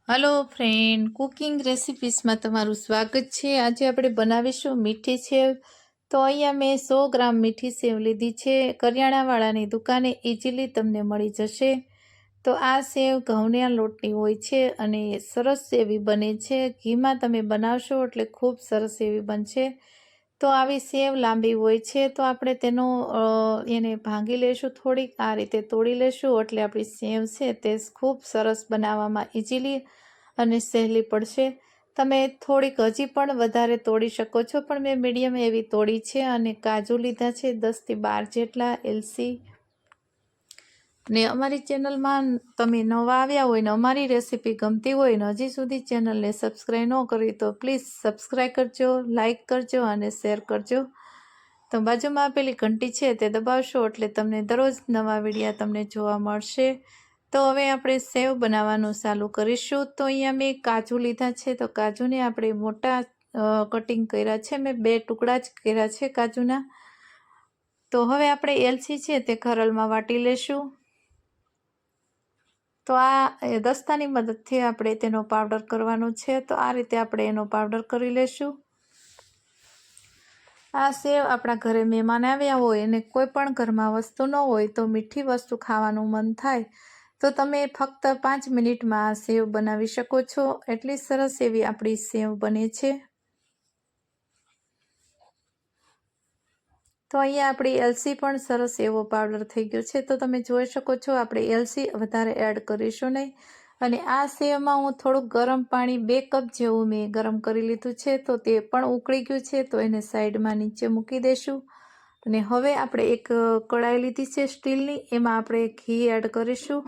Hello friend, cooking recipes में तमारुं स्वागत है। आज આપણે બનાવીશું મીઠી સેવ। તો અહીંયા મેં 100 ગ્રામ મીઠી સેવ લીધી છે। કરિયાણાવાળાની દુકાને ઇઝીલી તમને મળી જશે। તો આ સેવ ઘઉંના લોટની હોય છે અને સરસ એવી બને છે। ઘીમાં તમે બનાવશો એટલે ખૂબ સરસ એવી બનશે। તો આવી સેવ લાંબી હોય છે તો આપણે એને ભાંગી લેશું, થોડીક આ રીતે તોડી લેશું એટલે આપણી સેવ છે તે ખૂબ સરસ બનાવવામાં ઇઝીલી અને સહેલી પડશે। તમે થોડીક હજી પણ વધારે તોડી શકો છો, પણ મેં મીડિયમ એવી તોડી છે। અને કાજુ લીધા છે 10 થી 12 જેટલા, એલસી। ને અમારી ચેનલમાં તમે નવા આવ્યા હોય ને અમારી રેસીપી ગમતી હોય ને હજી સુધી ચેનલને સબસ્ક્રાઈબ ન કરી તો પ્લીઝ સબસ્ક્રાઈબ કરજો, લાઈક કરજો અને શેર કરજો। તો બાજુમાં આપેલી ઘંટી છે તે દબાવશો એટલે તમને દરરોજ નવા વિડીયા તમને જોવા મળશે। તો હવે આપણે સેવ બનાવવાનું ચાલુ કરીશું। તો અહીંયા મેં કાજુ લીધા છે, તો કાજુને આપણે મોટા કટિંગ કર્યા છે। મેં 2 ટુકડા જ કર્યા છે કાજુના। તો હવે આપણે એલચી છે તે ખરલમાં વાટી લેશું। તો આ દસ્તાની મદદથી આપણે તેનો પાવડર કરવાનો છે। તો આ રીતે આપણે એનો પાવડર કરી લેશું। આ સેવ આપણા ઘરે મહેમાન આવ્યા હોય અને કોઈ પણ ઘરમાં વસ્તુ ન હોય તો મીઠી વસ્તુ ખાવાનું મન થાય તો તમે ફક્ત 5 મિનિટમાં આ સેવ બનાવી શકો છો। એટલી સરસ એવી આપણી સેવ બને છે। તો અહીંયા આપણી એલસી પણ સરસ એવો પાવડર થઈ ગયો છે। તો તમે જોઈ શકો છો આપણે એલસી વધારે એડ કરીશું નહીં। અને આ સેવમાં હું થોડુંક ગરમ પાણી 2 કપ જેવું મેં ગરમ કરી લીધું છે। તો તે પણ ઉકળી ગયું છે તો એને સાઈડમાં નીચે મૂકી દઈશું। અને હવે આપણે એક કડાઈ લીધી છે સ્ટીલની, એમાં આપણે ઘી એડ કરીશું।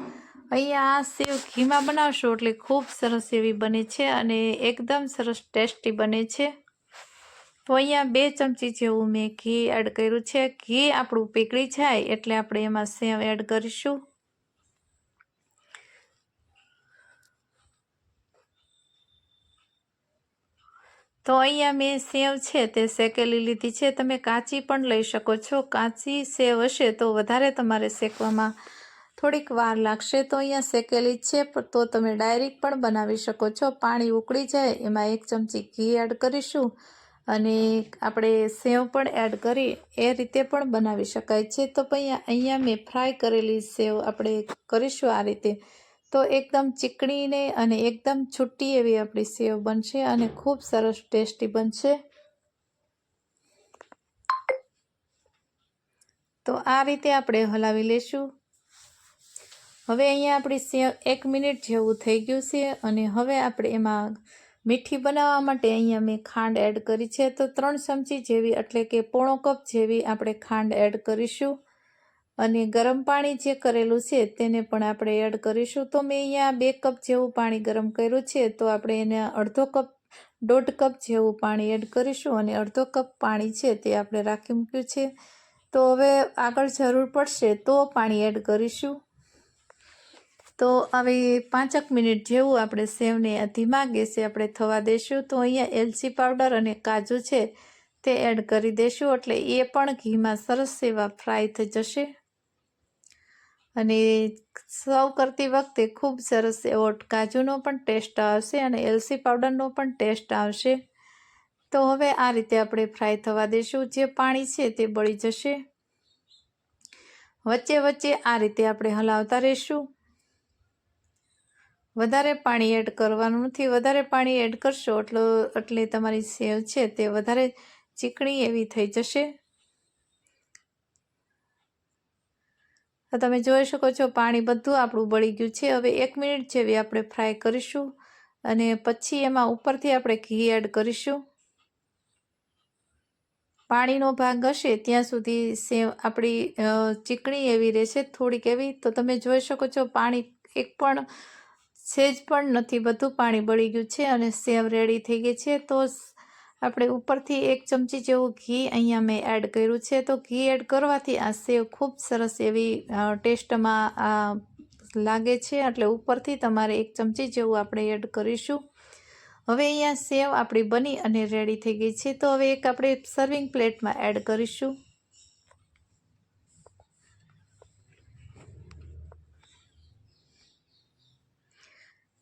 અહીંયા આ સેવ ઘીમાં બનાવશો એટલે ખૂબ સરસ એવી બને છે અને એકદમ સરસ ટેસ્ટી બને છે। તો અહીંયા 2 ચમચી જેવું મેં ઘી એડ કર્યું છે। ઘી આપણું પીગળી જાય એટલે આપણે એમાં સેવ એડ કરીશું। તો અહીંયા મેં સેવ છે તે શેકેલી લીધી છે। તમે કાચી પણ લઈ શકો છો। કાચી સેવ હશે તો વધારે તમારે શેકવામાં થોડીક વાર લાગશે। તો અહીંયા શેકેલી છે તો તમે ડાયરેક્ટ પણ બનાવી શકો છો। પાણી ઉકળી જાય એમાં 1 ચમચી ઘી એડ કરીશું અને આપણે સેવ પણ એડ કરી એ રીતે પણ બનાવી શકાય છે। તો અહીંયા મેં ફ્રાય કરેલી સેવ આપણે કરીશું આ રીતે। તો એકદમ ચીકણીને અને એકદમ છૂટી એવી આપણી સેવ બનશે અને ખૂબ સરસ ટેસ્ટી બનશે। તો આ રીતે આપણે હલાવી લેશું। હવે અહીંયા આપણી સેવ 1 મિનિટ જેવું થઈ ગયું છે અને હવે આપણે એમાં મીઠી બનાવવા માટે અહીંયા મેં ખાંડ એડ કરી છે। તો 3 ચમચી જેવી એટલે કે પોણો કપ જેવી આપણે ખાંડ એડ કરીશું। અને ગરમ પાણી જે કરેલું છે તેને પણ આપણે એડ કરીશું। તો મેં અહીંયા 2 કપ જેવું પાણી ગરમ કર્યું છે તો આપણે એને 1.5 કપ જેવું પાણી એડ કરીશું અને 1/2 કપ પાણી છે તે આપણે રાખી મૂક્યું છે। તો હવે આગળ જરૂર પડશે તો પાણી એડ કરીશું। તો હવે 5 મિનિટ જેવું આપણે સેવને ધીમા ગેસે આપણે થવા દઈશું। તો અહીંયા એલચી પાવડર અને કાજુ છે તે એડ કરી દઈશું એટલે એ પણ ઘીમાં સરસ એવા ફ્રાય થઈ જશે અને સર્વ કરતી વખતે ખૂબ સરસ એવો કાજુનો પણ ટેસ્ટ આવશે અને એલચી પાવડરનો પણ ટેસ્ટ આવશે। તો હવે આ રીતે આપણે ફ્રાય થવા દઈશું। જે પાણી છે તે બળી જશે। વચ્ચે વચ્ચે આ રીતે આપણે હલાવતા રહીશું। વધારે પાણી એડ કરવાનું નથી। વધારે પાણી એડ કરશો એટલે તમારી સેવ છે તે વધારે ચીકણી એવી થઈ જશે। તો તમે જોઈ શકો છો પાણી બધું આપણું બળી ગયું છે। હવે 1 મિનિટ જેવી આપણે ફ્રાય કરીશું અને પછી એમાં ઉપરથી આપણે ઘી એડ કરીશું। પાણીનો ભાગ હશે ત્યાં સુધી સેવ આપણી ચીકણી એવી રહેશે, થોડીક એવી। તો તમે જોઈ શકો છો પાણી એક પણ સેજ પણ નથી, બધું પાણી બળી ગયું છે અને સેવ રેડી થઈ ગઈ છે। તો આપણે ઉપરથી 1 ચમચી જેવું ઘી અહીંયા મેં એડ કર્યું છે। તો ઘી એડ કરવાથી આ સેવ ખૂબ સરસ એવી ટેસ્ટમાં લાગે છે એટલે ઉપરથી તમારે 1 ચમચી જેવું આપણે એડ કરીશું। હવે અહીંયા સેવ આપણી બની અને રેડી થઈ ગઈ છે। તો હવે એક આપણે સર્વિંગ પ્લેટમાં એડ કરીશું।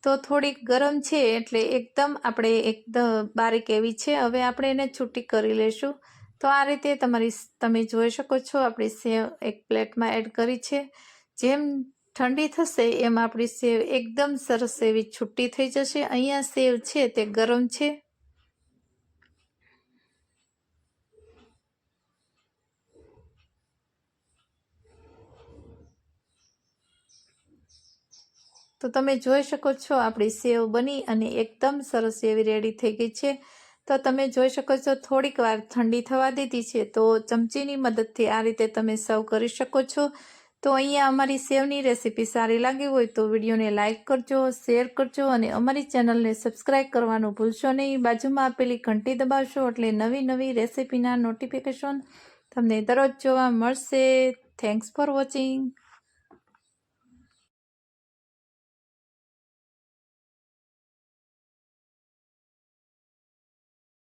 તો થોડીક ગરમ છે એટલે એકદમ આપણે એકદમ બારીક એવી છે. હવે આપણે એને છૂટી કરી લેશું. તો આ રીતે તમે જોઈ શકો છો આપણી સેવ એક પ્લેટમાં એડ કરી છે. જેમ ઠંડી થશે એમ આપણી સેવ એકદમ સરસ એવી છૂટી થઈ જશે. અહીંયા સેવ છે તે ગરમ છે. તો તમે જોઈ શકો છો આપણી સેવ બની અને એકદમ સરસ એવી રેડી થઈ ગઈ છે. તો તમે જોઈ શકો છો થોડીક વાર ઠંડી થવા દીધી છે. તો ચમચીની મદદથી આ રીતે તમે સર્વ કરી શકો છો. તો અહીંયા અમારી સેવની રેસીપી સારી લાગી હોય તો વિડીયોને લાઇક કરજો, શેર કરજો અને અમારી ચેનલને સબસ્ક્રાઈબ કરવાનું ભૂલશો નહીં. બાજુમાં આપેલી ઘંટી દબાવશો એટલે નવી રેસીપીના નોટિફિકેશન તમને દરરોજ જોવા મળશે. Thanks for watching.